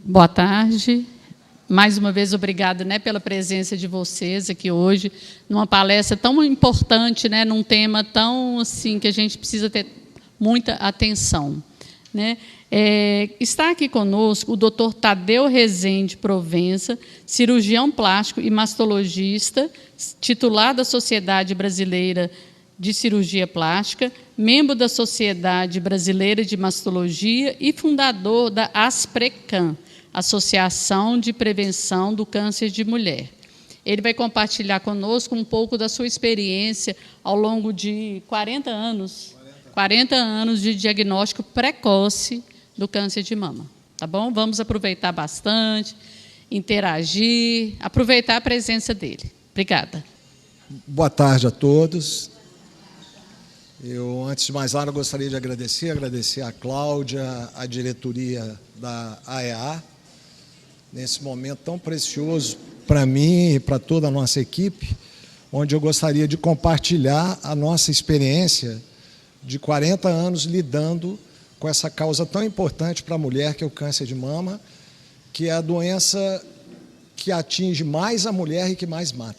Boa tarde. Mais uma vez, obrigada, né, pela presença de vocês aqui hoje, numa palestra tão importante, né, num tema tão assim, que a gente precisa ter muita atenção. Né? Está aqui conosco o Dr. Tadeu Rezende Provença, cirurgião plástico e mastologista, titular da Sociedade Brasileira de Cirurgia Plástica, membro da Sociedade Brasileira de Mastologia e fundador da ASPRECAM, Associação de Prevenção do Câncer de Mulher. Ele vai compartilhar conosco um pouco da sua experiência ao longo de 40 anos de diagnóstico precoce do câncer de mama. Tá bom? Vamos aproveitar bastante, interagir, aproveitar a presença dele. Obrigada. Boa tarde a todos. Eu, antes de mais nada, gostaria de agradecer a Cláudia, a diretoria da AEA, nesse momento tão precioso para mim e para toda a nossa equipe, onde eu gostaria de compartilhar a nossa experiência de 40 anos lidando com essa causa tão importante para a mulher, que é o câncer de mama, que é a doença que atinge mais a mulher e que mais mata.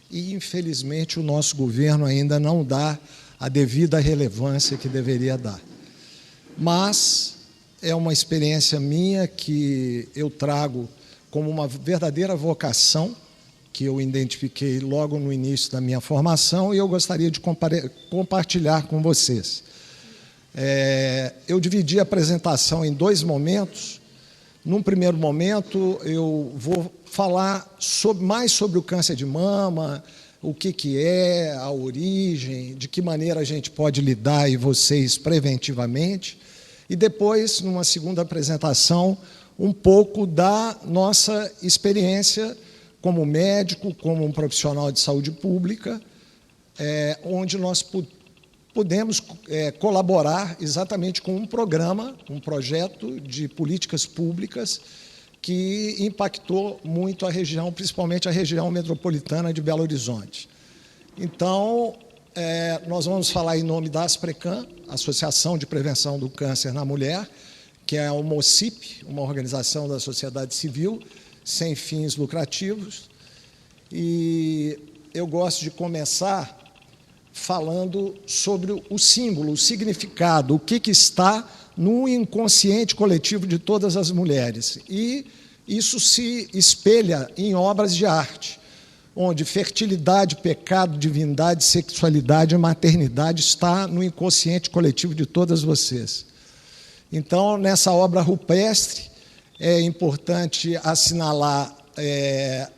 E, infelizmente, o nosso governo ainda não dá a devida relevância que deveria dar. Mas é uma experiência minha que eu trago como uma verdadeira vocação, que eu identifiquei logo no início da minha formação, e eu gostaria de compartilhar com vocês. Eu dividi a apresentação em dois momentos. Num primeiro momento, eu vou falar mais sobre o câncer de mama, o que é, a origem, de que maneira a gente pode lidar, e vocês, preventivamente. E depois, numa segunda apresentação, um pouco da nossa experiência como médico, como um profissional de saúde pública, onde nós pudemos colaborar exatamente com um programa, um projeto de políticas públicas que impactou muito a região, principalmente a região metropolitana de Belo Horizonte. Então, nós vamos falar em nome da ASPRECAM, Associação de Prevenção do Câncer na Mulher, que é uma OCIP, uma organização da sociedade civil, sem fins lucrativos. E eu gosto de começar falando sobre o símbolo, o significado, o que está no inconsciente coletivo de todas as mulheres. E isso se espelha em obras de arte, onde fertilidade, pecado, divindade, sexualidade e maternidade está no inconsciente coletivo de todas vocês. Então, nessa obra rupestre, é importante assinalar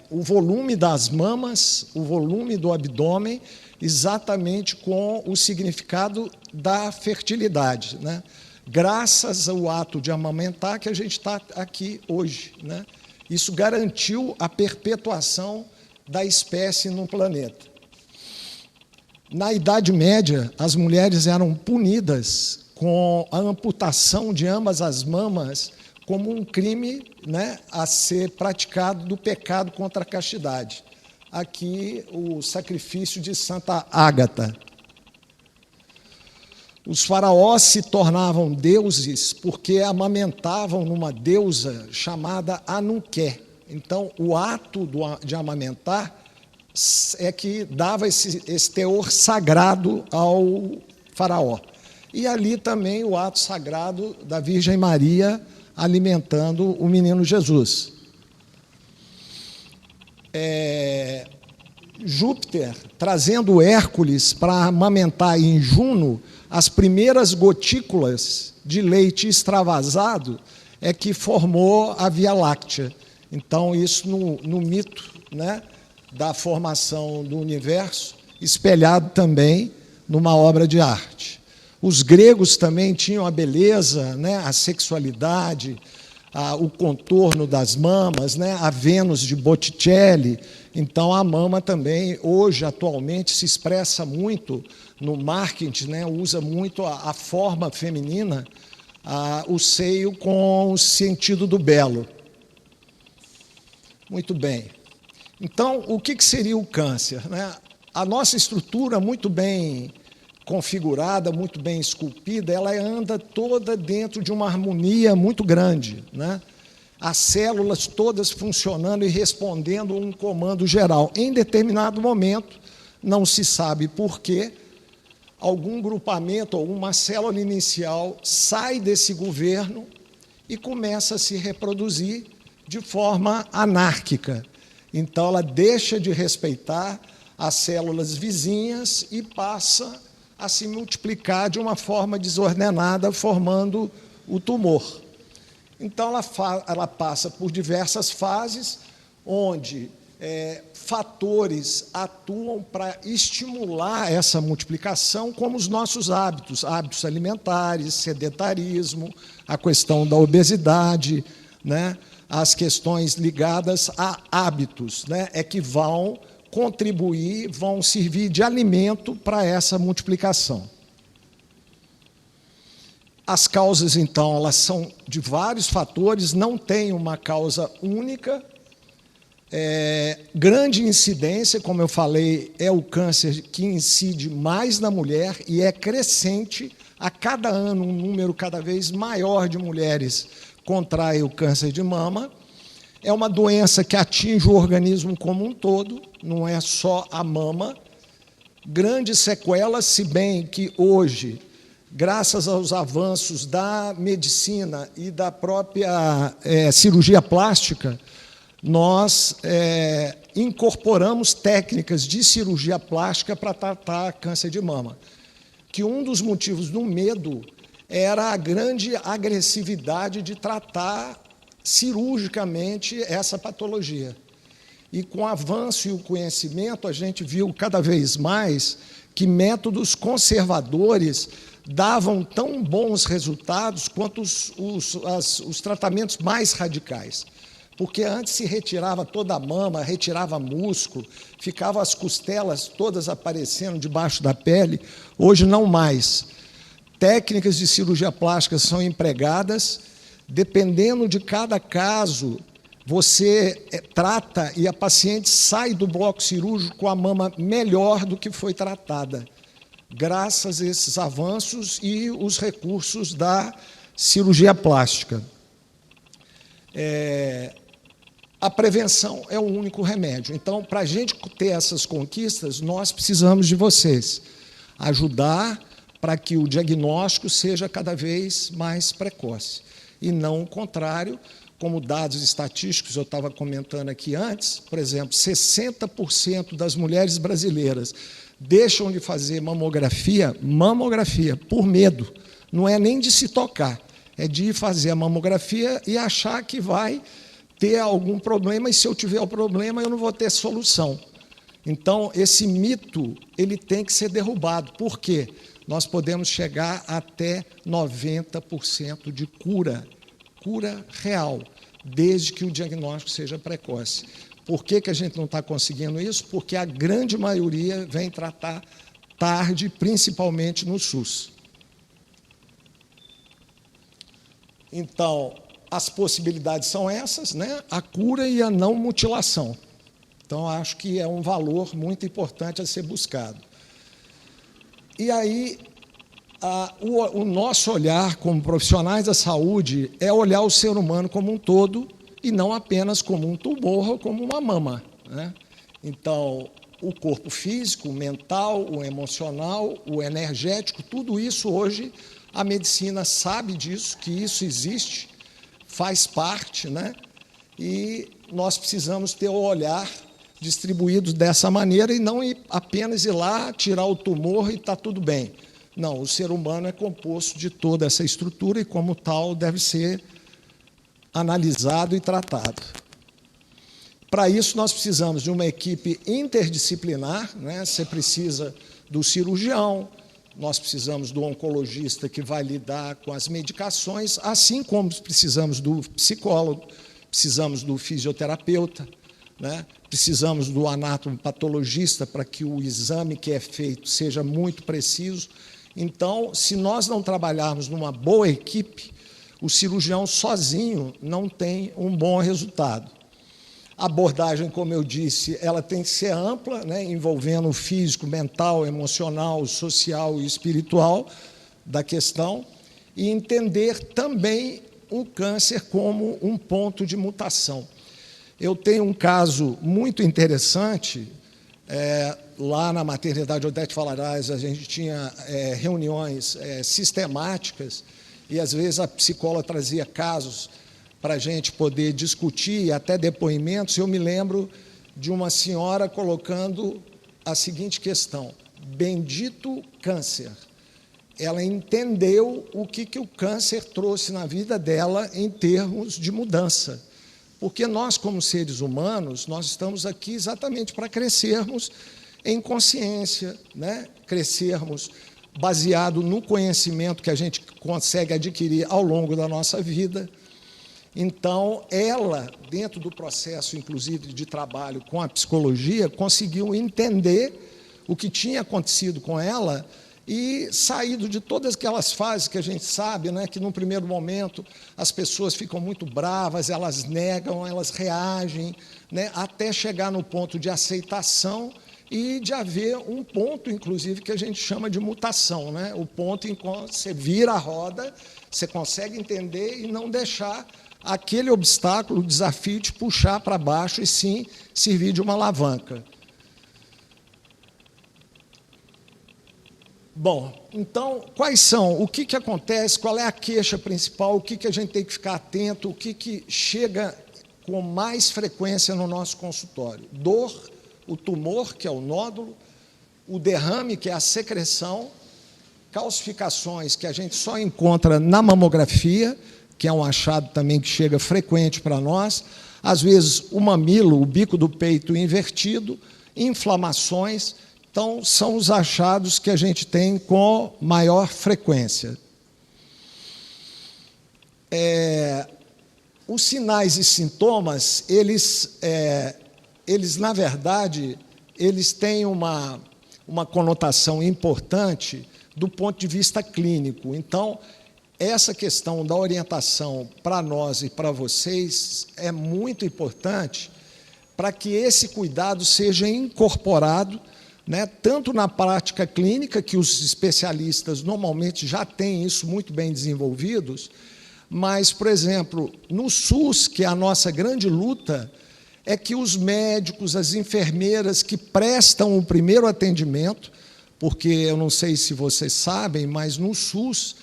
o volume das mamas, o volume do abdômen, exatamente com o significado da fertilidade, né? Graças ao ato de amamentar que a gente está aqui hoje, né? Isso garantiu a perpetuação da espécie no planeta. Na Idade Média, as mulheres eram punidas com a amputação de ambas as mamas como um crime, né, a ser praticado do pecado contra a castidade. Aqui, o sacrifício de Santa Ágata. Os faraós se tornavam deuses porque amamentavam numa deusa chamada Anuké. Então, o ato de amamentar é que dava esse teor sagrado ao faraó. E ali também o ato sagrado da Virgem Maria alimentando o menino Jesus. Júpiter, trazendo Hércules para amamentar em Juno, as primeiras gotículas de leite extravasado é que formou a Via Láctea. Então, isso no mito, né, da formação do universo, espelhado também numa obra de arte. Os gregos também tinham a beleza, né, a sexualidade, o contorno das mamas, né, a Vênus de Botticelli. Então, a mama também, hoje, atualmente, se expressa muito no marketing, né, usa muito a forma feminina, o seio com o sentido do belo. Muito bem. Então, o que seria o câncer, né? A nossa estrutura, muito bem configurada, muito bem esculpida, ela anda toda dentro de uma harmonia muito grande, né? as células todas funcionando e respondendo a um comando geral. Em determinado momento, não se sabe por quê, algum grupamento ou uma célula inicial sai desse governo e começa a se reproduzir de forma anárquica. Então, ela deixa de respeitar as células vizinhas e passa a se multiplicar de uma forma desordenada, formando o tumor. Então, ela passa por diversas fases, onde fatores atuam para estimular essa multiplicação, como os nossos hábitos alimentares, sedentarismo, a questão da obesidade, né, as questões ligadas a hábitos, né, que vão contribuir, vão servir de alimento para essa multiplicação. As causas, então, elas são de vários fatores, não tem uma causa única. Grande incidência, como eu falei, é o câncer que incide mais na mulher e é crescente. A cada ano, um número cada vez maior de mulheres contrai o câncer de mama. É uma doença que atinge o organismo como um todo, não é só a mama. Grandes sequelas, se bem que hoje, graças aos avanços da medicina e da própria cirurgia plástica, nós incorporamos técnicas de cirurgia plástica para tratar câncer de mama. Que um dos motivos do medo era a grande agressividade de tratar cirurgicamente essa patologia. E com o avanço e o conhecimento, a gente viu cada vez mais que métodos conservadores davam tão bons resultados quanto os tratamentos mais radicais. Porque antes se retirava toda a mama, retirava músculo, ficavam as costelas todas aparecendo debaixo da pele, hoje não mais. Técnicas de cirurgia plástica são empregadas, dependendo de cada caso, você trata e a paciente sai do bloco cirúrgico com a mama melhor do que foi tratada, graças a esses avanços e os recursos da cirurgia plástica. A prevenção é o único remédio. Então, para a gente ter essas conquistas, nós precisamos de vocês. Ajudar para que o diagnóstico seja cada vez mais precoce. E não o contrário, como dados estatísticos eu estava comentando aqui antes, por exemplo, 60% das mulheres brasileiras deixam de fazer mamografia por medo. Não é nem de se tocar, é de ir fazer a mamografia e achar que vai ter algum problema, e se eu tiver o problema, eu não vou ter solução. Então, esse mito ele tem que ser derrubado. Por quê? Nós podemos chegar até 90% de cura real, desde que o diagnóstico seja precoce. Por que a gente não está conseguindo isso? Porque a grande maioria vem tratar tarde, principalmente no SUS. Então, as possibilidades são essas, né? A cura e a não mutilação. Então, acho que é um valor muito importante a ser buscado. E aí, o nosso olhar como profissionais da saúde é olhar o ser humano como um todo e não apenas como um tumor ou como uma mama, né? Então, o corpo físico, o mental, o emocional, o energético, tudo isso hoje a medicina sabe disso, que isso existe, faz parte, né? E nós precisamos ter o olhar distribuído dessa maneira e não apenas ir lá, tirar o tumor e está tudo bem. Não, o ser humano é composto de toda essa estrutura e, como tal, deve ser analisado e tratado. Para isso, nós precisamos de uma equipe interdisciplinar, né? Você precisa do cirurgião, nós precisamos do oncologista que vai lidar com as medicações, assim como precisamos do psicólogo, precisamos do fisioterapeuta, né? Precisamos do anatomopatologista para que o exame que é feito seja muito preciso. Então, se nós não trabalharmos numa boa equipe, o cirurgião sozinho não tem um bom resultado. A abordagem, como eu disse, ela tem que ser ampla, né, envolvendo o físico, mental, emocional, social e espiritual da questão, e entender também o câncer como um ponto de mutação. Eu tenho um caso muito interessante, lá na maternidade Odete Valarais, a gente tinha reuniões sistemáticas, e às vezes a psicóloga trazia casos para a gente poder discutir, até depoimentos. Eu me lembro de uma senhora colocando a seguinte questão: bendito câncer. Ela entendeu o que o câncer trouxe na vida dela em termos de mudança. Porque nós, como seres humanos, nós estamos aqui exatamente para crescermos em consciência, né? Crescermos baseado no conhecimento que a gente consegue adquirir ao longo da nossa vida. Então, ela, dentro do processo, inclusive, de trabalho com a psicologia, conseguiu entender o que tinha acontecido com ela e saído de todas aquelas fases que a gente sabe, né, que, num primeiro momento, as pessoas ficam muito bravas, elas negam, elas reagem, né, até chegar no ponto de aceitação e de haver um ponto, inclusive, que a gente chama de mutação, né, o ponto em que você vira a roda, você consegue entender e não deixar aquele obstáculo, o desafio te puxar para baixo e, sim, servir de uma alavanca. Bom, então, quais são? O que acontece? Qual é a queixa principal? O que a gente tem que ficar atento? O que chega com mais frequência no nosso consultório? Dor, o tumor, que é o nódulo, o derrame, que é a secreção, calcificações, que a gente só encontra na mamografia, que é um achado também que chega frequente para nós, às vezes o mamilo, o bico do peito invertido, inflamações. Então, são os achados que a gente tem com maior frequência. Os sinais e sintomas, eles na verdade, eles têm uma conotação importante do ponto de vista clínico. Então, essa questão da orientação para nós e para vocês é muito importante para que esse cuidado seja incorporado, né, tanto na prática clínica, que os especialistas normalmente já têm isso muito bem desenvolvidos, mas, por exemplo, no SUS, que é a nossa grande luta, é que os médicos, as enfermeiras que prestam o primeiro atendimento, porque eu não sei se vocês sabem, mas no SUS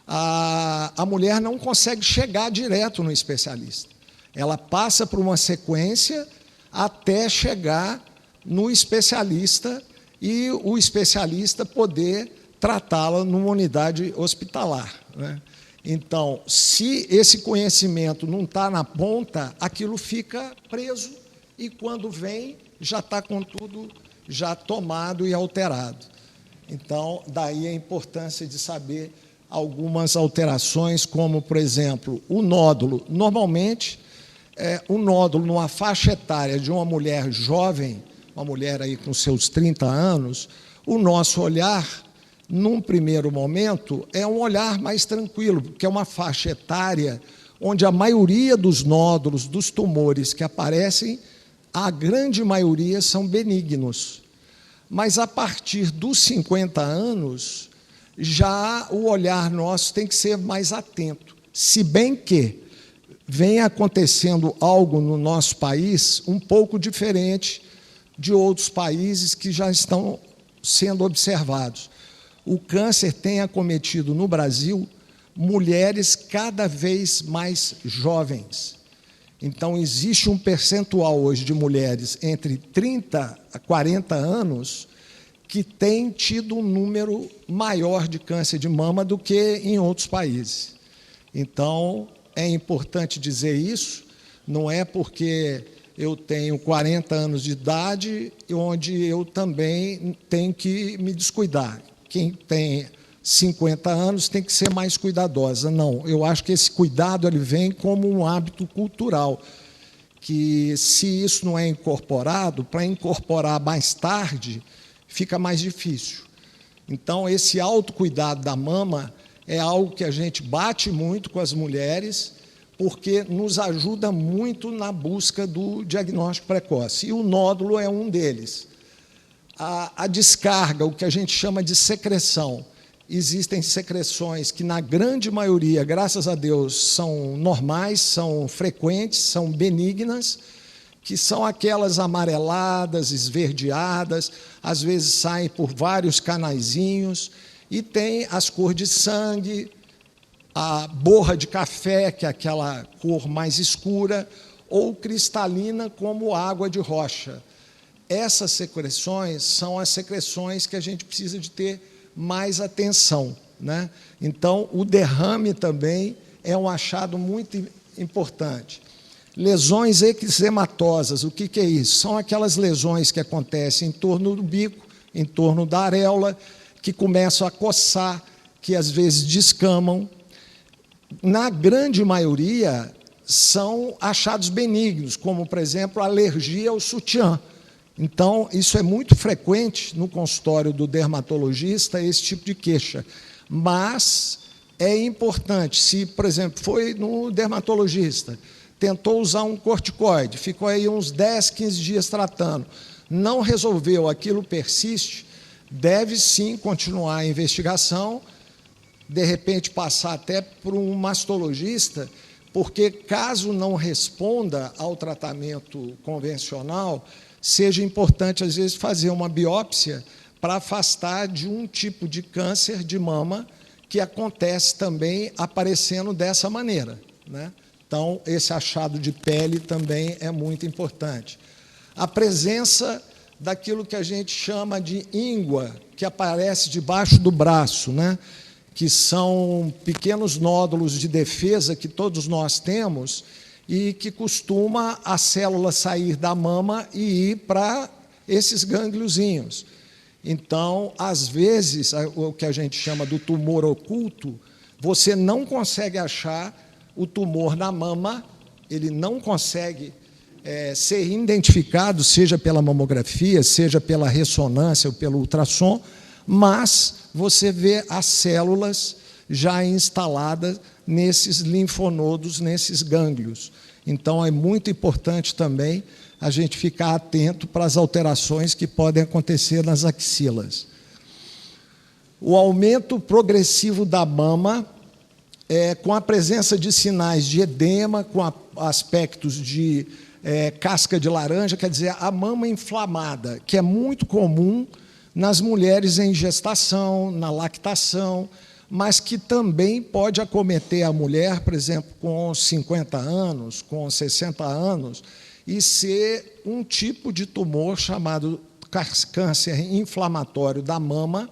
a mulher não consegue chegar direto no especialista. Ela passa por uma sequência até chegar no especialista e o especialista poder tratá-la numa unidade hospitalar, né? Então, se esse conhecimento não está na ponta, aquilo fica preso e, quando vem, já está com tudo já tomado e alterado. Então, daí a importância de saber algumas alterações, como, por exemplo, o nódulo. Normalmente, o nódulo numa faixa etária de uma mulher jovem, uma mulher aí com seus 30 anos, o nosso olhar, num primeiro momento, é um olhar mais tranquilo, porque é uma faixa etária onde a maioria dos nódulos, dos tumores que aparecem, a grande maioria são benignos. Mas, a partir dos 50 anos, já o olhar nosso tem que ser mais atento. Se bem que vem acontecendo algo no nosso país um pouco diferente de outros países que já estão sendo observados. O câncer tem acometido no Brasil mulheres cada vez mais jovens. Então, existe um percentual hoje de mulheres entre 30 a 40 anos que tem tido um número maior de câncer de mama do que em outros países. Então, é importante dizer isso, não é porque eu tenho 40 anos de idade onde eu também tenho que me descuidar. Quem tem 50 anos tem que ser mais cuidadosa. Não, eu acho que esse cuidado ele vem como um hábito cultural, que, se isso não é incorporado, para incorporar mais tarde, fica mais difícil. Então, esse autocuidado da mama é algo que a gente bate muito com as mulheres, porque nos ajuda muito na busca do diagnóstico precoce. E o nódulo é um deles. A descarga, o que a gente chama de secreção, existem secreções que, na grande maioria, graças a Deus, são normais, são frequentes, são benignas, que são aquelas amareladas, esverdeadas, às vezes saem por vários canaizinhos, e tem as cores de sangue, a borra de café, que é aquela cor mais escura, ou cristalina, como água de rocha. Essas secreções são as secreções que a gente precisa de ter mais atenção, né? Então, o derrame também é um achado muito importante. Lesões eczematosas, o que é isso? São aquelas lesões que acontecem em torno do bico, em torno da areola, que começam a coçar, que às vezes descamam. Na grande maioria, são achados benignos, como, por exemplo, alergia ao sutiã. Então, isso é muito frequente no consultório do dermatologista, esse tipo de queixa. Mas é importante, se, por exemplo, foi no dermatologista, tentou usar um corticoide, ficou aí uns 10, 15 dias tratando, não resolveu, aquilo persiste, deve sim continuar a investigação, de repente passar até por um mastologista, porque caso não responda ao tratamento convencional, seja importante, às vezes, fazer uma biópsia para afastar de um tipo de câncer de mama que acontece também aparecendo dessa maneira, né? Então, esse achado de pele também é muito importante. A presença daquilo que a gente chama de íngua, que aparece debaixo do braço, né? Que são pequenos nódulos de defesa que todos nós temos e que costuma a célula sair da mama e ir para esses gângliozinhos. Então, às vezes, o que a gente chama do tumor oculto, você não consegue achar o tumor na mama, ele não consegue ser identificado, seja pela mamografia, seja pela ressonância ou pelo ultrassom, mas você vê as células já instaladas nesses linfonodos, nesses gânglios. Então, é muito importante também a gente ficar atento para as alterações que podem acontecer nas axilas. O aumento progressivo da mama, com a presença de sinais de edema, com aspectos de casca de laranja, quer dizer, a mama inflamada, que é muito comum nas mulheres em gestação, na lactação, mas que também pode acometer a mulher, por exemplo, com 50 anos, com 60 anos, e ser um tipo de tumor chamado câncer inflamatório da mama,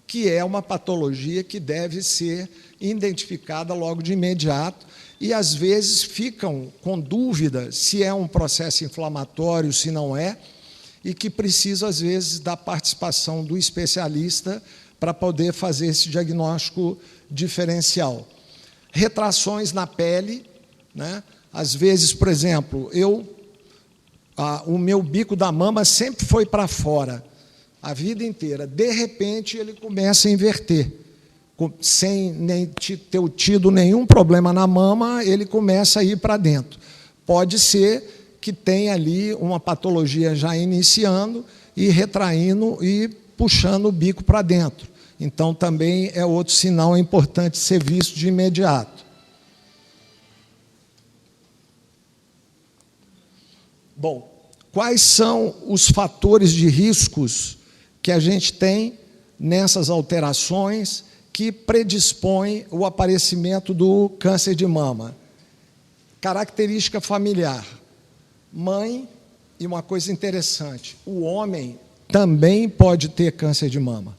que é uma patologia que deve ser identificada logo de imediato, e às vezes ficam com dúvida se é um processo inflamatório, se não é, e que precisa, às vezes, da participação do especialista para poder fazer esse diagnóstico diferencial. Retrações na pele, né? Às vezes, por exemplo, o meu bico da mama sempre foi para fora, a vida inteira. De repente, ele começa a inverter. Sem nem ter tido nenhum problema na mama, ele começa a ir para dentro. Pode ser que tenha ali uma patologia já iniciando e retraindo e puxando o bico para dentro. Então, também é outro sinal importante ser visto de imediato. Bom, quais são os fatores de riscos que a gente tem nessas alterações que predispõem o aparecimento do câncer de mama? Característica familiar. Mãe, e uma coisa interessante, o homem também pode ter câncer de mama.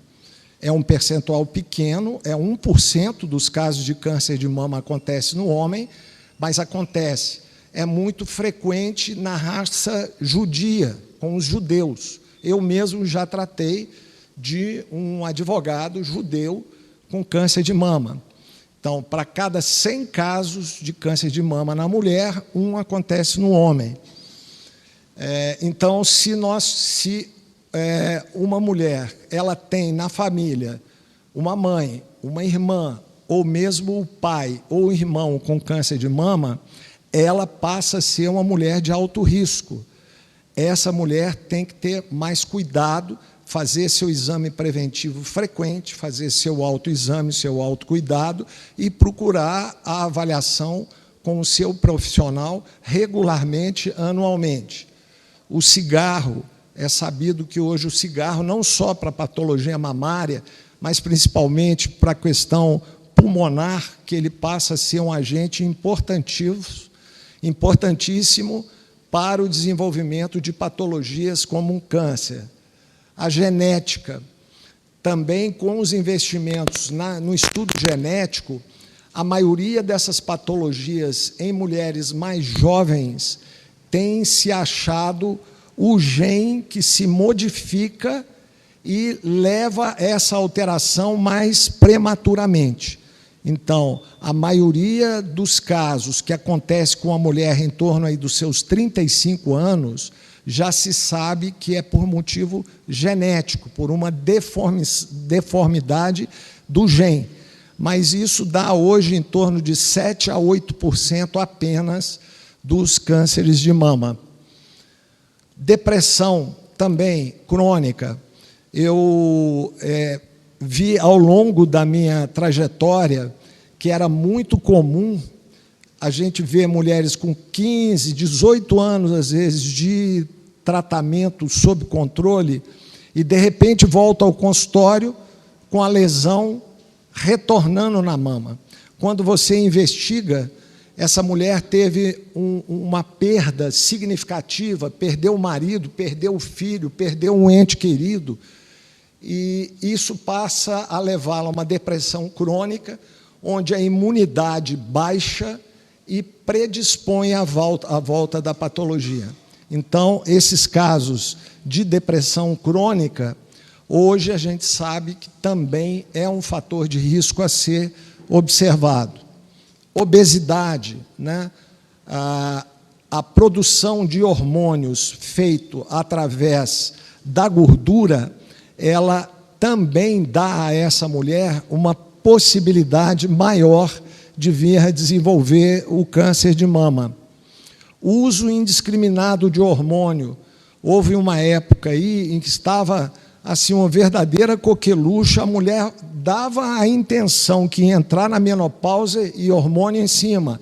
É um percentual pequeno, é 1% dos casos de câncer de mama acontece no homem, mas acontece. É muito frequente na raça judia, com os judeus. Eu mesmo já tratei de um advogado judeu com câncer de mama. Então, para cada 100 casos de câncer de mama na mulher, um acontece no homem. Então, se uma mulher ela tem na família uma mãe, uma irmã, ou mesmo o pai ou o irmão com câncer de mama, ela passa a ser uma mulher de alto risco. essa mulher tem que ter mais cuidado, fazer seu exame preventivo frequente, fazer seu autoexame, seu autocuidado e procurar a avaliação com o seu profissional regularmente, anualmente. O cigarro, é sabido que hoje o cigarro, não só para patologia mamária, mas principalmente para a questão pulmonar, que ele passa a ser um agente importantíssimo para o desenvolvimento de patologias como um câncer. A genética, também com os investimentos no estudo genético, a maioria dessas patologias em mulheres mais jovens tem se achado o gene que se modifica e leva essa alteração mais prematuramente. Então, a maioria dos casos que acontece com a mulher em torno aí dos seus 35 anos, já se sabe que é por motivo genético, por uma deformidade do gene. Mas isso dá hoje em torno de 7 a 8% apenas dos cânceres de mama. Depressão também crônica. Eu vi ao longo da minha trajetória que era muito comum a gente ver mulheres com 15, 18 anos, às vezes, de tratamento sob controle, e, de repente, volta ao consultório com a lesão retornando na mama. Quando você investiga, essa mulher teve uma perda significativa, perdeu o marido, perdeu o filho, perdeu um ente querido, e isso passa a levá-la a uma depressão crônica, onde a imunidade baixa e predispõe à volta da patologia. Então, esses casos de depressão crônica, hoje a gente sabe que também é um fator de risco a ser observado. Obesidade, né? A produção de hormônios feito através da gordura, ela também dá a essa mulher uma possibilidade maior de vir a desenvolver o câncer de mama. O uso indiscriminado de hormônio. Houve uma época aí em que estava assim, uma verdadeira coqueluche, a mulher dava a intenção que ia entrar na menopausa e hormônio em cima.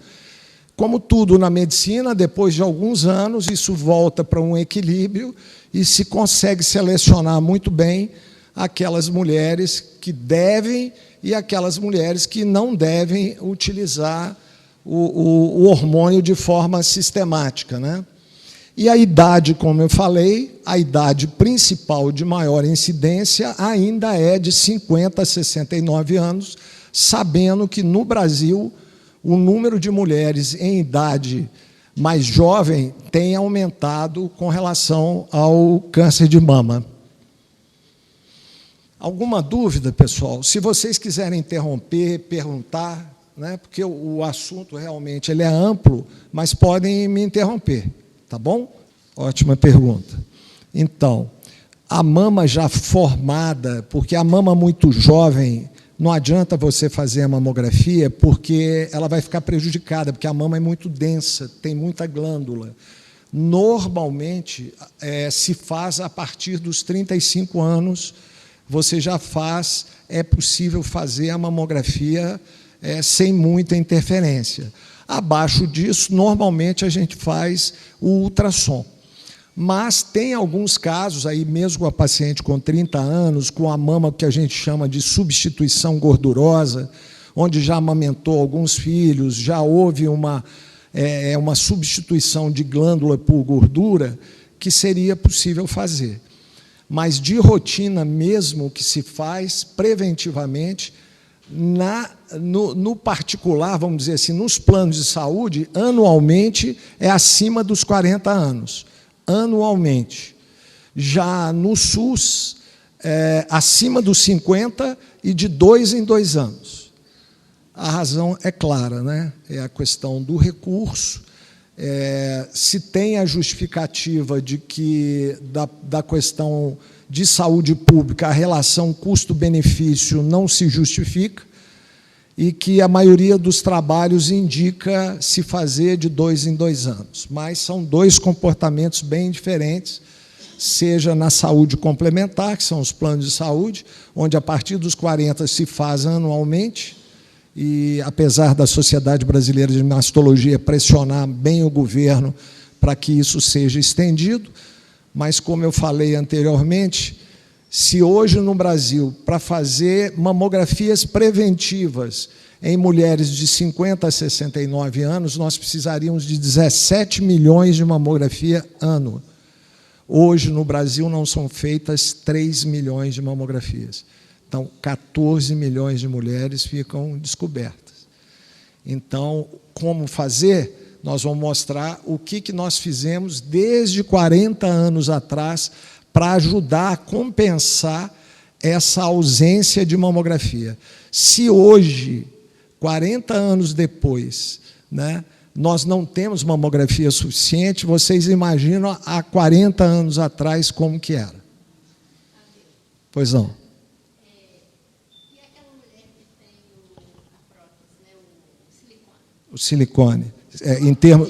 Como tudo na medicina, depois de alguns anos, isso volta para um equilíbrio e se consegue selecionar muito bem aquelas mulheres que devem e aquelas mulheres que não devem utilizar o hormônio de forma sistemática, né? E a idade, como eu falei, a idade principal de maior incidência ainda é de 50 a 69 anos, sabendo que no Brasil o número de mulheres em idade mais jovem tem aumentado com relação ao câncer de mama. Alguma dúvida, pessoal? Se vocês quiserem interromper, perguntar, né, porque o assunto realmente ele é amplo, mas podem me interromper, tá bom? Ótima pergunta. Então, a mama já formada, porque a mama muito jovem, não adianta você fazer a mamografia, porque ela vai ficar prejudicada, porque a mama é muito densa, tem muita glândula. Normalmente, se faz a partir dos 35 anos, você já faz, é possível fazer a mamografia sem muita interferência. Abaixo disso, normalmente a gente faz o ultrassom. Mas tem alguns casos, aí mesmo com a paciente com 30 anos, com a mama que a gente chama de substituição gordurosa, onde já amamentou alguns filhos, já houve uma substituição de glândula por gordura, que seria possível fazer. Mas de rotina mesmo que se faz preventivamente, no particular, vamos dizer assim, nos planos de saúde, anualmente é acima dos 40 anos, anualmente. Já no SUS, acima dos 50 e de 2 em 2 anos. A razão é clara, né? É a questão do recurso. Se tem a justificativa de que da questão de saúde pública a relação custo-benefício não se justifica, e que a maioria dos trabalhos indica se fazer de 2 em 2 anos. Mas são 2 comportamentos bem diferentes, seja na saúde complementar, que são os planos de saúde, onde a partir dos 40 se faz anualmente, e apesar da Sociedade Brasileira de Mastologia pressionar bem o governo para que isso seja estendido, mas, como eu falei anteriormente, se hoje no Brasil, para fazer mamografias preventivas em mulheres de 50 a 69 anos, nós precisaríamos de 17 milhões de mamografia ano. Hoje, no Brasil, não são feitas 3 milhões de mamografias. Então, 14 milhões de mulheres ficam descobertas. Então, como fazer? Nós vamos mostrar o que nós fizemos desde 40 anos atrás para ajudar a compensar essa ausência de mamografia. Se hoje, 40 anos depois, né, nós não temos mamografia suficiente, vocês imaginam há 40 anos atrás como que era? Pois não. E aquela mulher que tem a prótese, né, o O silicone? silicone. Em termos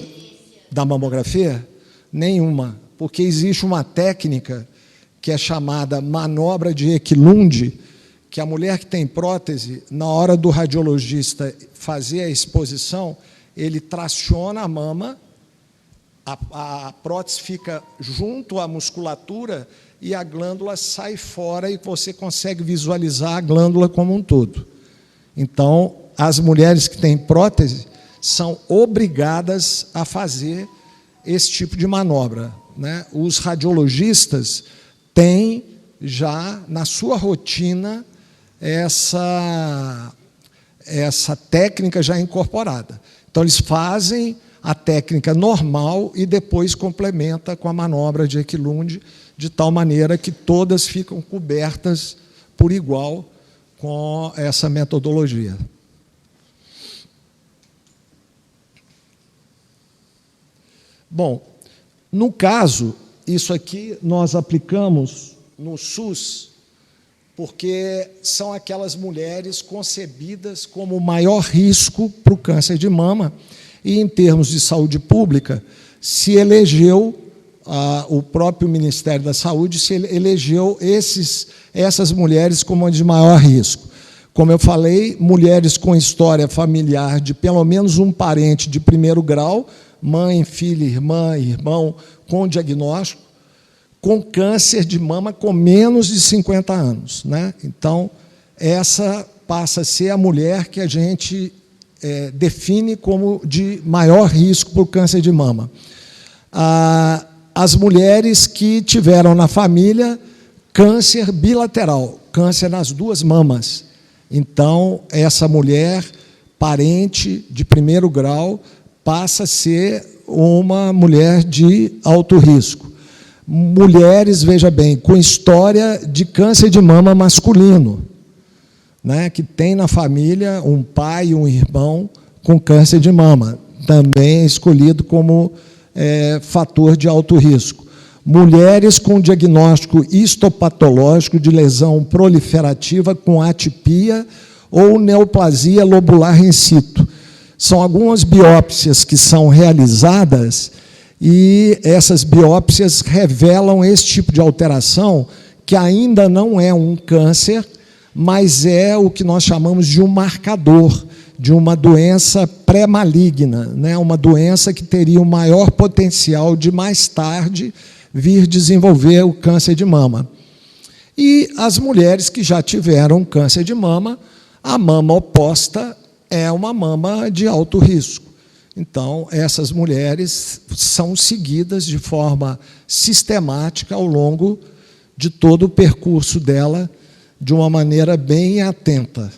da mamografia? Nenhuma, porque existe uma técnica que é chamada manobra de Eklund, que a mulher que tem prótese, na hora do radiologista fazer a exposição, ele traciona a mama, a prótese fica junto à musculatura e a glândula sai fora e você consegue visualizar a glândula como um todo. Então, as mulheres que têm prótese são obrigadas a fazer esse tipo de manobra, né? Os radiologistas têm já na sua rotina essa técnica já incorporada. Então, eles fazem a técnica normal e depois complementa com a manobra de Eklund, de tal maneira que todas ficam cobertas por igual com essa metodologia. Bom, no caso, isso aqui nós aplicamos no SUS, porque são aquelas mulheres concebidas como o maior risco para o câncer de mama, e, em termos de saúde pública, se elegeu, o próprio Ministério da Saúde se elegeu essas mulheres como de maior risco. Como eu falei, mulheres com história familiar de pelo menos um parente de primeiro grau, mãe, filha, irmã, irmão, com diagnóstico, com câncer de mama com menos de 50 anos. Né? Então, essa passa a ser a mulher que a gente define como de maior risco para o câncer de mama. As mulheres que tiveram na família câncer bilateral, câncer nas 2 mamas. Então, essa mulher, parente de primeiro grau, passa a ser uma mulher de alto risco. Mulheres, veja bem, com história de câncer de mama masculino, né, que tem na família um pai e um irmão com câncer de mama, também é escolhido como fator de alto risco. Mulheres com diagnóstico histopatológico de lesão proliferativa com atipia ou neoplasia lobular in situ. São algumas biópsias que são realizadas e essas biópsias revelam esse tipo de alteração que ainda não é um câncer, mas é o que nós chamamos de um marcador de uma doença pré-maligna, né? Uma doença que teria o maior potencial de, mais tarde, vir desenvolver o câncer de mama. E as mulheres que já tiveram câncer de mama, a mama oposta é uma mama de alto risco. Então, essas mulheres são seguidas de forma sistemática ao longo de todo o percurso dela, de uma maneira bem atenta.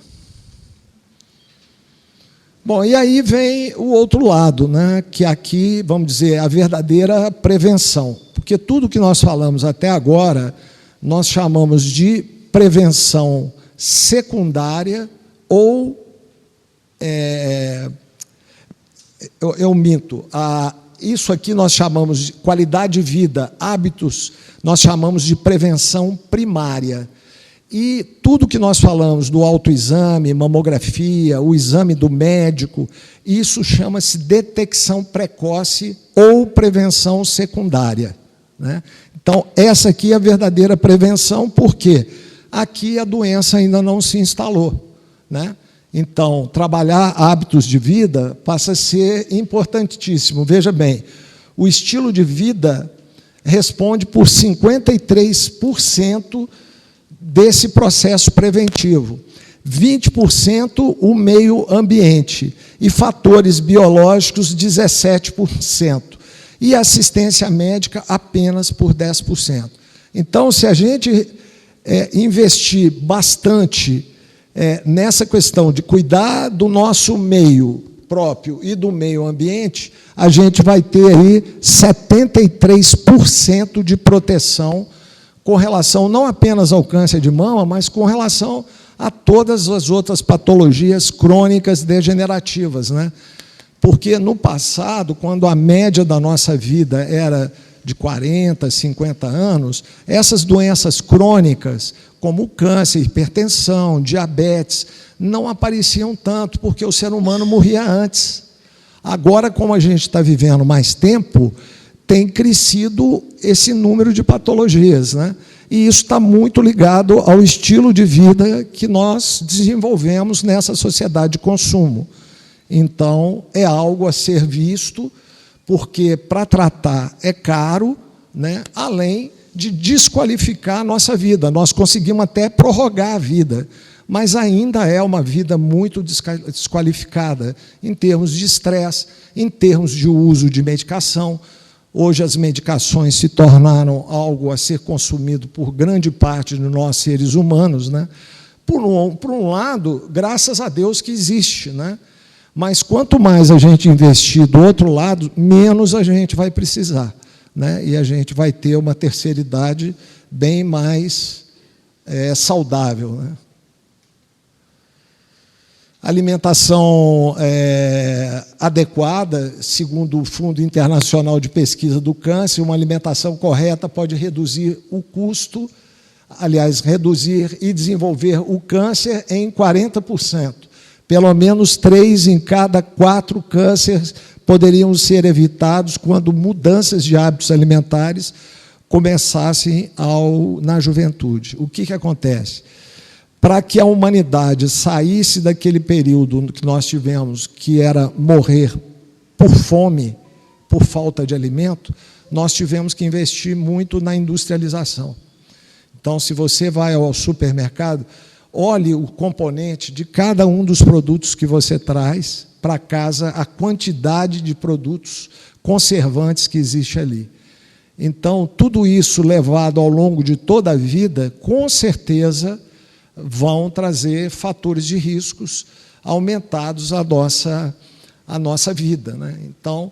Bom, e aí vem o outro lado, né, que aqui, vamos dizer, a verdadeira prevenção. Porque tudo que nós falamos até agora, nós chamamos de prevenção secundária ou... eu minto. Isso aqui nós chamamos de qualidade de vida, hábitos, nós chamamos de prevenção primária. E tudo que nós falamos do autoexame, mamografia, o exame do médico, isso chama-se detecção precoce ou prevenção secundária, né? Então, essa aqui é a verdadeira prevenção, porque aqui a doença ainda não se instalou, né? Então, trabalhar hábitos de vida passa a ser importantíssimo. Veja bem, o estilo de vida responde por 53% desse processo preventivo, 20% o meio ambiente e fatores biológicos 17%, e assistência médica apenas por 10%. Então, se a gente investir bastante nessa questão de cuidar do nosso meio próprio e do meio ambiente, a gente vai ter aí 73% de proteção com relação não apenas ao câncer de mama, mas com relação a todas as outras patologias crônicas degenerativas, né? Porque no passado, quando a média da nossa vida era de 40, 50 anos, essas doenças crônicas, como o câncer, hipertensão, diabetes, não apareciam tanto, porque o ser humano morria antes. Agora, como a gente está vivendo mais tempo, tem crescido esse número de patologias, né? E isso está muito ligado ao estilo de vida que nós desenvolvemos nessa sociedade de consumo. Então, é algo a ser visto, porque para tratar é caro, né? Além de desqualificar a nossa vida. Nós conseguimos até prorrogar a vida, mas ainda é uma vida muito desqualificada em termos de estresse, em termos de uso de medicação. Hoje as medicações se tornaram algo a ser consumido por grande parte de nós seres humanos, né? Por um lado, graças a Deus que existe, né? Mas quanto mais a gente investir do outro lado, menos a gente vai precisar, né? E a gente vai ter uma terceira idade bem mais saudável, né? Alimentação adequada, segundo o Fundo Internacional de Pesquisa do Câncer, uma alimentação correta pode reduzir o custo, aliás, reduzir e desenvolver o câncer em 40%. Pelo menos 3 em cada 4 cânceres poderiam ser evitados quando mudanças de hábitos alimentares começassem na juventude. O que acontece? Para que a humanidade saísse daquele período que nós tivemos, que era morrer por fome, por falta de alimento, nós tivemos que investir muito na industrialização. Então, se você vai ao supermercado, olhe o componente de cada um dos produtos que você traz para casa, a quantidade de produtos conservantes que existe ali. Então, tudo isso levado ao longo de toda a vida, com certeza, vão trazer fatores de riscos aumentados à nossa vida, né? Então,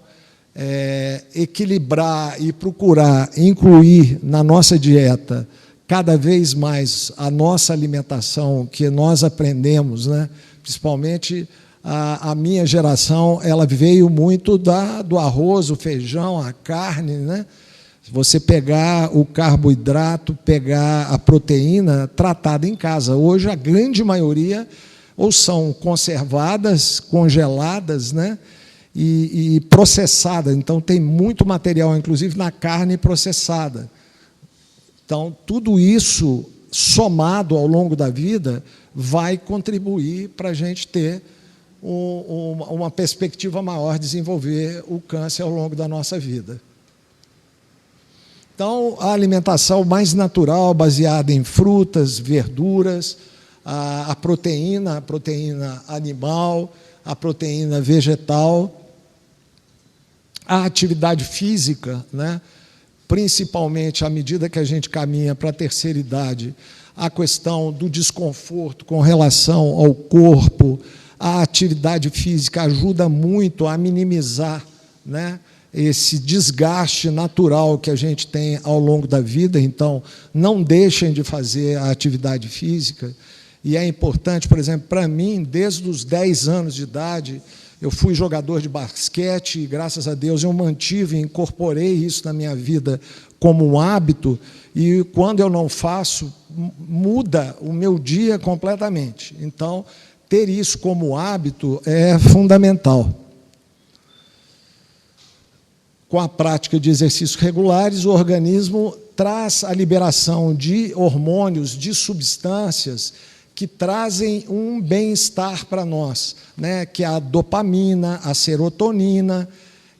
equilibrar e procurar incluir na nossa dieta cada vez mais a nossa alimentação, que nós aprendemos, né? Principalmente a minha geração, ela veio muito do arroz, o feijão, a carne, né? Se você pegar o carboidrato, pegar a proteína tratada em casa, hoje a grande maioria ou são conservadas, congeladas, né? E processadas. Então, tem muito material, inclusive na carne processada. Então, tudo isso, somado ao longo da vida, vai contribuir para a gente ter uma perspectiva maior de desenvolver o câncer ao longo da nossa vida. Então, a alimentação mais natural, baseada em frutas, verduras, a proteína animal, a proteína vegetal, a atividade física, né? Principalmente à medida que a gente caminha para a terceira idade, a questão do desconforto com relação ao corpo, a atividade física ajuda muito a minimizar, né, esse desgaste natural que a gente tem ao longo da vida. Então, não deixem de fazer a atividade física. E é importante, por exemplo, para mim, desde os 10 anos de idade, Eu fui jogador de basquete e, graças a Deus, eu mantive, incorporei isso na minha vida como um hábito, e quando eu não faço, muda o meu dia completamente. Então, ter isso como hábito é fundamental. Com a prática de exercícios regulares, o organismo traz a liberação de hormônios, de substâncias que trazem um bem-estar para nós, né? Que é a dopamina, a serotonina,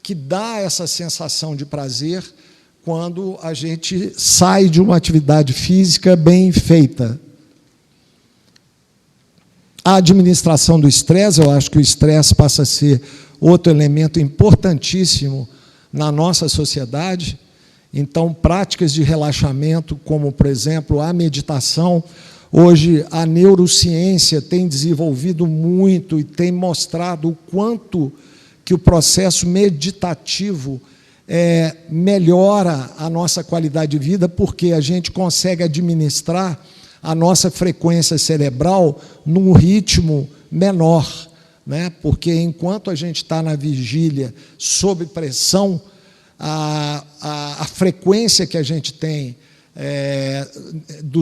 que dá essa sensação de prazer quando a gente sai de uma atividade física bem feita. A administração do estresse, eu acho que o estresse passa a ser outro elemento importantíssimo na nossa sociedade. Então, práticas de relaxamento, como, por exemplo, a meditação. Hoje, a neurociência tem desenvolvido muito e tem mostrado o quanto que o processo meditativo melhora a nossa qualidade de vida, porque a gente consegue administrar a nossa frequência cerebral num ritmo menor, né? Porque enquanto a gente está na vigília, sob pressão, a frequência que a gente tem do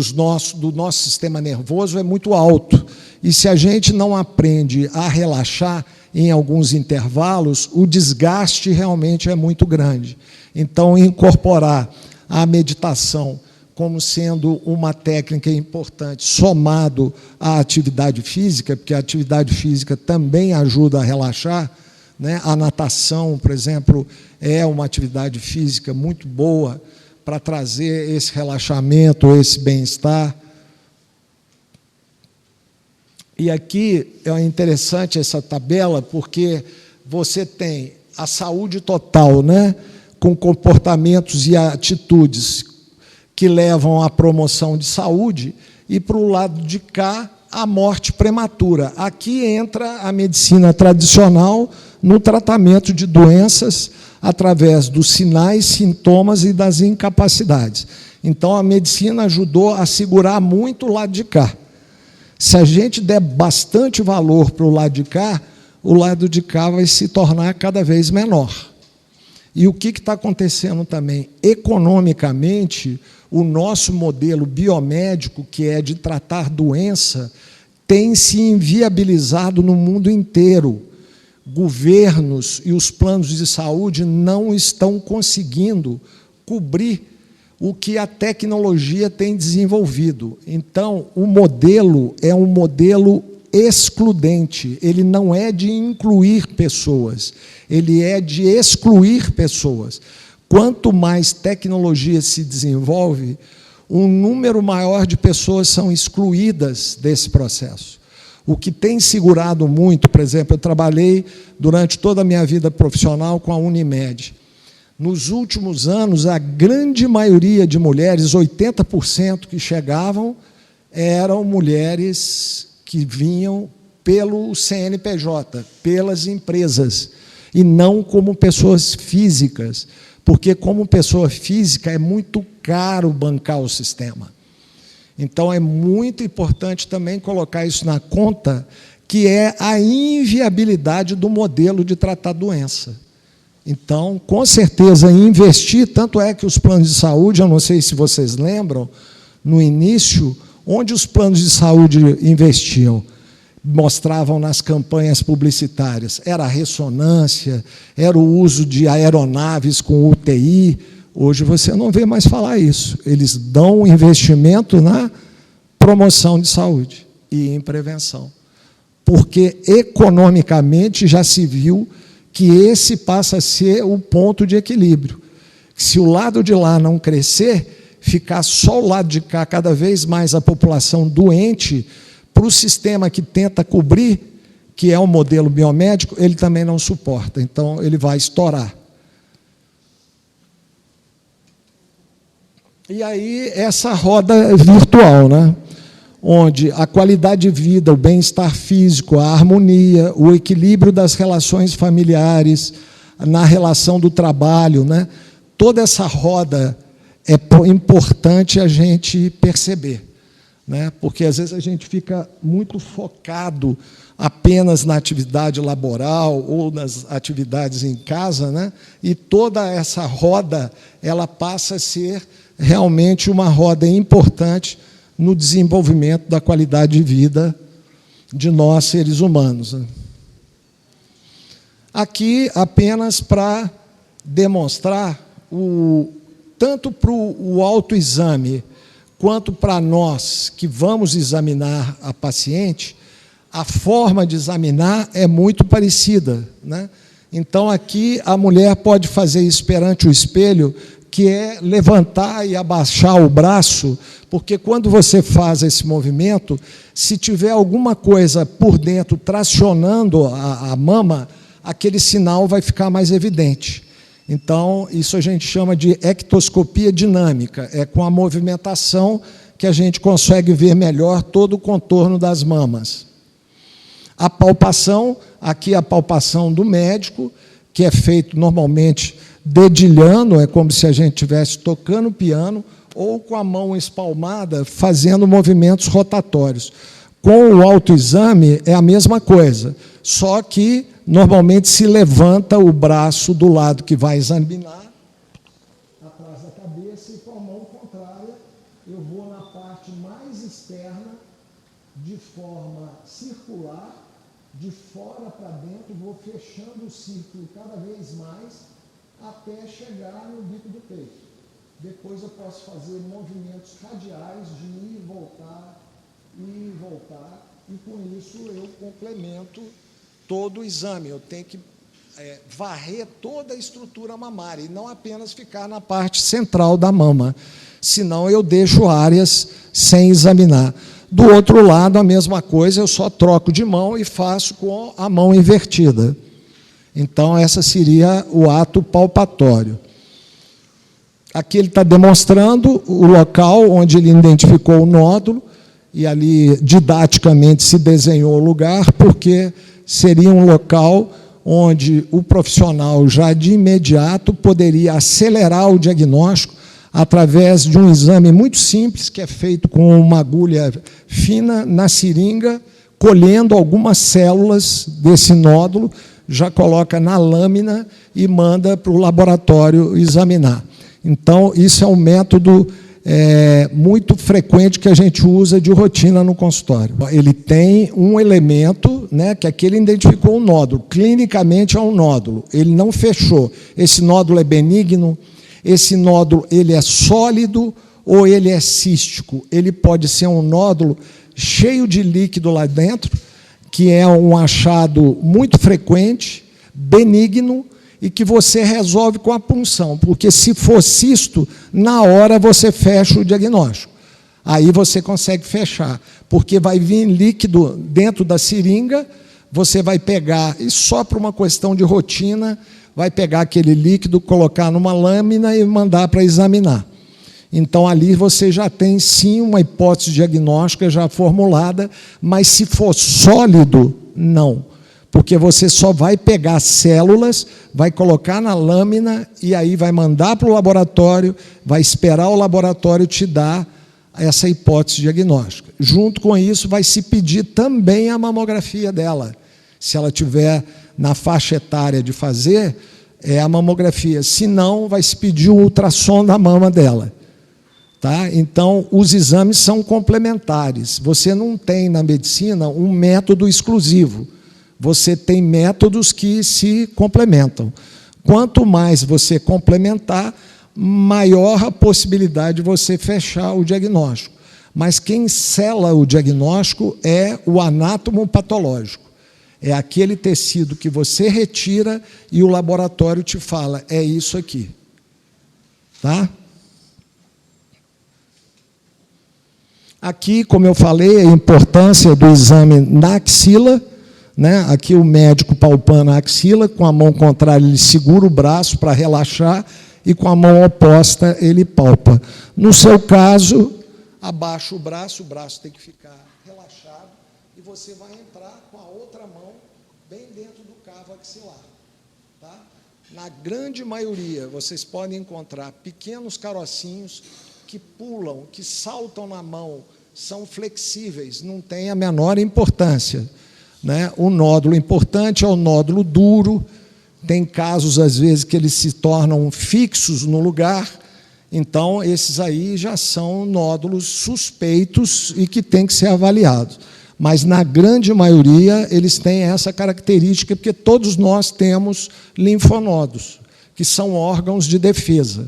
nosso sistema nervoso é muito alto. E se a gente não aprende a relaxar em alguns intervalos, o desgaste realmente é muito grande. Então, incorporar a meditação como sendo uma técnica importante, somado à atividade física, porque a atividade física também ajuda a relaxar, né? A natação, por exemplo, é uma atividade física muito boa para trazer esse relaxamento, esse bem-estar. E aqui é interessante essa tabela, porque você tem a saúde total, né? Com comportamentos e atitudes que levam à promoção de saúde, e, para o lado de cá, a morte prematura. Aqui entra a medicina tradicional no tratamento de doenças através dos sinais, sintomas e das incapacidades. Então, a medicina ajudou a segurar muito o lado de cá. Se a gente der bastante valor para o lado de cá vai se tornar cada vez menor. E o que está acontecendo também? Economicamente, o nosso modelo biomédico, que é de tratar doença, tem se inviabilizado no mundo inteiro. Governos e os planos de saúde não estão conseguindo cobrir o que a tecnologia tem desenvolvido. Então, o modelo é um modelo excludente, ele não é de incluir pessoas, ele é de excluir pessoas. Quanto mais tecnologia se desenvolve, um número maior de pessoas são excluídas desse processo. O que tem segurado muito, por exemplo, eu trabalhei durante toda a minha vida profissional com a Unimed. Nos últimos anos, a grande maioria de mulheres, 80% que chegavam, eram mulheres que vinham pelo CNPJ, pelas empresas, e não como pessoas físicas, porque, como pessoa física, é muito caro bancar o sistema. Então, é muito importante também colocar isso na conta, que é a inviabilidade do modelo de tratar a doença. Então, com certeza, investir, tanto é que os planos de saúde, eu não sei se vocês lembram, no início, onde os planos de saúde investiam, mostravam nas campanhas publicitárias, era a ressonância, era o uso de aeronaves com UTI. Hoje você não vê mais falar isso. Eles dão investimento na promoção de saúde e em prevenção, porque economicamente já se viu que esse passa a ser o ponto de equilíbrio. Se o lado de lá não crescer, ficar só o lado de cá, cada vez mais a população doente, para o sistema que tenta cobrir, que é o modelo biomédico, ele também não suporta, então ele vai estourar. E aí, essa roda virtual, né? Onde a qualidade de vida, o bem-estar físico, a harmonia, o equilíbrio das relações familiares, na relação do trabalho, né? Toda essa roda é importante a gente perceber. né? Porque às vezes a gente fica muito focado apenas na atividade laboral ou nas atividades em casa, né? E toda essa roda ela passa a ser realmente uma roda importante no desenvolvimento da qualidade de vida de nós, seres humanos. Aqui, apenas para demonstrar, tanto para o autoexame, quanto para nós que vamos examinar a paciente, a forma de examinar é muito parecida, né? Então, aqui, a mulher pode fazer isso perante o espelho, que é levantar e abaixar o braço, porque quando você faz esse movimento, se tiver alguma coisa por dentro tracionando a mama, aquele sinal vai ficar mais evidente. Então, isso a gente chama de ectoscopia dinâmica, é com a movimentação que a gente consegue ver melhor todo o contorno das mamas. A palpação, aqui a palpação do médico, que é feito normalmente dedilhando, é como se a gente estivesse tocando piano, ou com a mão espalmada, fazendo movimentos rotatórios. Com o autoexame é a mesma coisa, só que normalmente se levanta o braço do lado que vai examinar, atrás da cabeça, e com a mão contrária eu vou na parte mais externa, de forma circular, de fora para dentro, vou fechando o círculo cada vez mais, até chegar no bico do peito. Depois eu posso fazer movimentos radiais de ir e voltar, e com isso eu complemento todo o exame. Eu tenho que varrer toda a estrutura mamária, e não apenas ficar na parte central da mama, senão eu deixo áreas sem examinar. Do outro lado, a mesma coisa, eu só troco de mão e faço com a mão invertida. Então, essa seria o ato palpatório. Aqui ele está demonstrando o local onde ele identificou o nódulo, e ali, didaticamente, se desenhou o lugar, porque seria um local onde o profissional, já de imediato, poderia acelerar o diagnóstico através de um exame muito simples, que é feito com uma agulha fina na seringa, colhendo algumas células desse nódulo, já coloca na lâmina e manda para o laboratório examinar. Então, isso é um método muito frequente que a gente usa de rotina no consultório. Ele tem um elemento, né, que aqui ele identificou um nódulo. Clinicamente é um nódulo, ele não fechou. Esse nódulo é benigno, esse nódulo ele é sólido ou ele é cístico. Ele pode ser um nódulo cheio de líquido lá dentro, que é um achado muito frequente, benigno, e que você resolve com a punção, porque se for cisto, na hora você fecha o diagnóstico. Aí você consegue fechar, porque vai vir líquido dentro da seringa, você vai pegar, e só por uma questão de rotina, vai pegar aquele líquido, colocar numa lâmina e mandar para examinar. Então, ali você já tem, sim, uma hipótese diagnóstica já formulada, mas se for sólido, não. Porque você só vai pegar células, vai colocar na lâmina e aí vai mandar para o laboratório, vai esperar o laboratório te dar essa hipótese diagnóstica. Junto com isso, vai se pedir também a mamografia dela. Se ela tiver na faixa etária de fazer, é a mamografia. Se não, vai se pedir o ultrassom da mama dela. Tá? Então, os exames são complementares. Você não tem, na medicina, um método exclusivo. Você tem métodos que se complementam. Quanto mais você complementar, maior a possibilidade de você fechar o diagnóstico. Mas quem sela o diagnóstico é o anátomo patológico. É aquele tecido que você retira e o laboratório te fala, é isso aqui. Tá? Aqui, como eu falei, a importância do exame na axila, né? Aqui o médico palpando a axila, com a mão contrária ele segura o braço para relaxar e com a mão oposta ele palpa. No seu caso, abaixa o braço tem que ficar relaxado e você vai entrar com a outra mão bem dentro do cavo axilar. Tá? Na grande maioria, vocês podem encontrar pequenos carocinhos que pulam, que saltam na mão são flexíveis, não tem a menor importância, né? O nódulo importante é o nódulo duro, tem casos, às vezes, que eles se tornam fixos no lugar, então, esses aí já são nódulos suspeitos e que têm que ser avaliados. Mas, na grande maioria, eles têm essa característica, porque todos nós temos linfonodos, que são órgãos de defesa.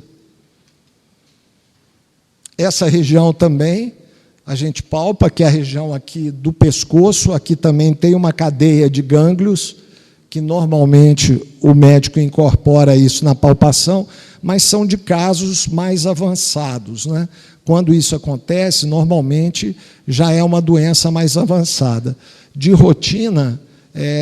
Essa região também, a gente palpa, que é a região aqui do pescoço, aqui também tem uma cadeia de gânglios, que normalmente o médico incorpora isso na palpação, mas são de casos mais avançados, né? Quando isso acontece, normalmente já é uma doença mais avançada. De rotina,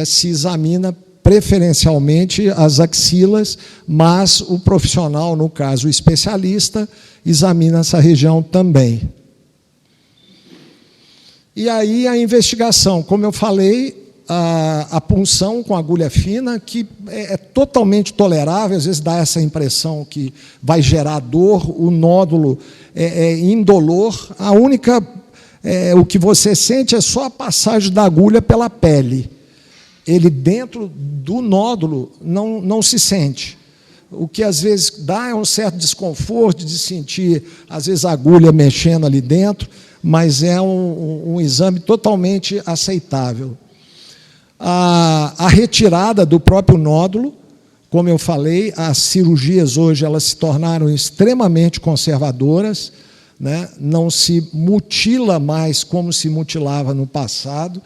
se examina preferencialmente as axilas, mas o profissional, no caso o especialista, examina essa região também. E aí a investigação, como eu falei, a punção com agulha fina, que é totalmente tolerável, às vezes dá essa impressão que vai gerar dor, o nódulo é indolor, a única, o que você sente é só a passagem da agulha pela pele. Ele dentro do nódulo não se sente. O que às vezes dá é um certo desconforto de sentir, às vezes, a agulha mexendo ali dentro, mas é um exame totalmente aceitável. A retirada do próprio nódulo, como eu falei, as cirurgias hoje elas se tornaram extremamente conservadoras, né? Não se mutila mais como se mutilava no passado.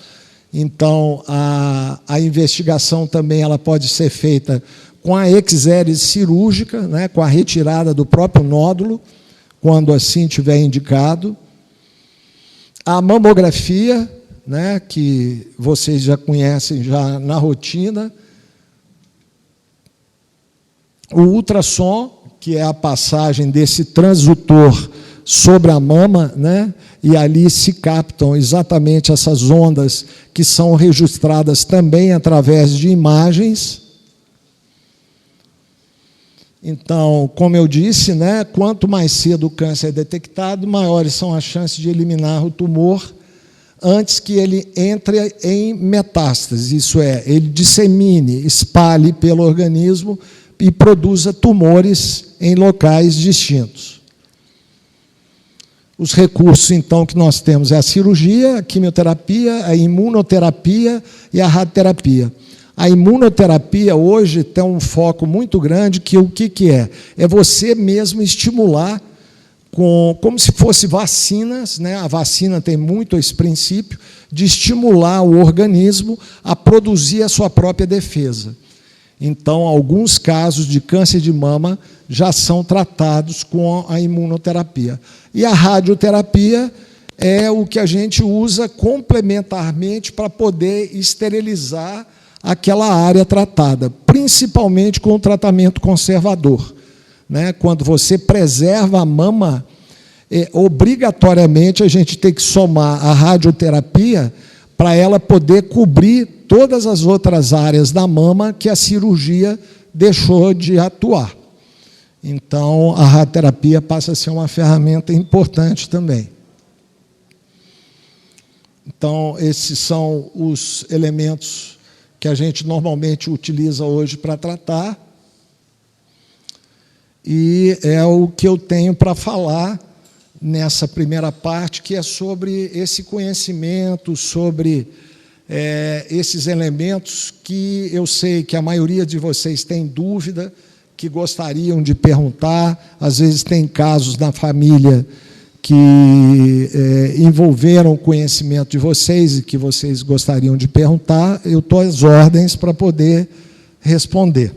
Então, a investigação também ela pode ser feita com a exérese cirúrgica, né? Com a retirada do próprio nódulo, quando assim tiver indicado. A mamografia, né, que vocês já conhecem já na rotina, o ultrassom, que é a passagem desse transdutor sobre a mama, né, e ali se captam exatamente essas ondas que são registradas também através de imagens. Então, como eu disse, né, quanto mais cedo o câncer é detectado, maiores são as chances de eliminar o tumor antes que ele entre em metástase, isso é, ele dissemine, espalhe pelo organismo e produza tumores em locais distintos. Os recursos, então, que nós temos é a cirurgia, a quimioterapia, a imunoterapia e a radioterapia. A imunoterapia hoje tem um foco muito grande, que o que é? É você mesmo estimular, como se fosse vacinas, né? A vacina tem muito esse princípio de estimular o organismo a produzir a sua própria defesa. Então, alguns casos de câncer de mama já são tratados com a imunoterapia. E a radioterapia é o que a gente usa complementarmente para poder esterilizar aquela área tratada, principalmente com o tratamento conservador. Né? Quando você preserva a mama, obrigatoriamente a gente tem que somar a radioterapia para ela poder cobrir todas as outras áreas da mama que a cirurgia deixou de atuar. Então, a radioterapia passa a ser uma ferramenta importante também. Então, esses são os elementos que a gente normalmente utiliza hoje para tratar. E é o que eu tenho para falar nessa primeira parte, que é sobre esse conhecimento, sobre esses elementos que eu sei que a maioria de vocês tem dúvida, que gostariam de perguntar. Às vezes tem casos na família que envolveram o conhecimento de vocês e que vocês gostariam de perguntar. Eu estou às ordens para poder responder.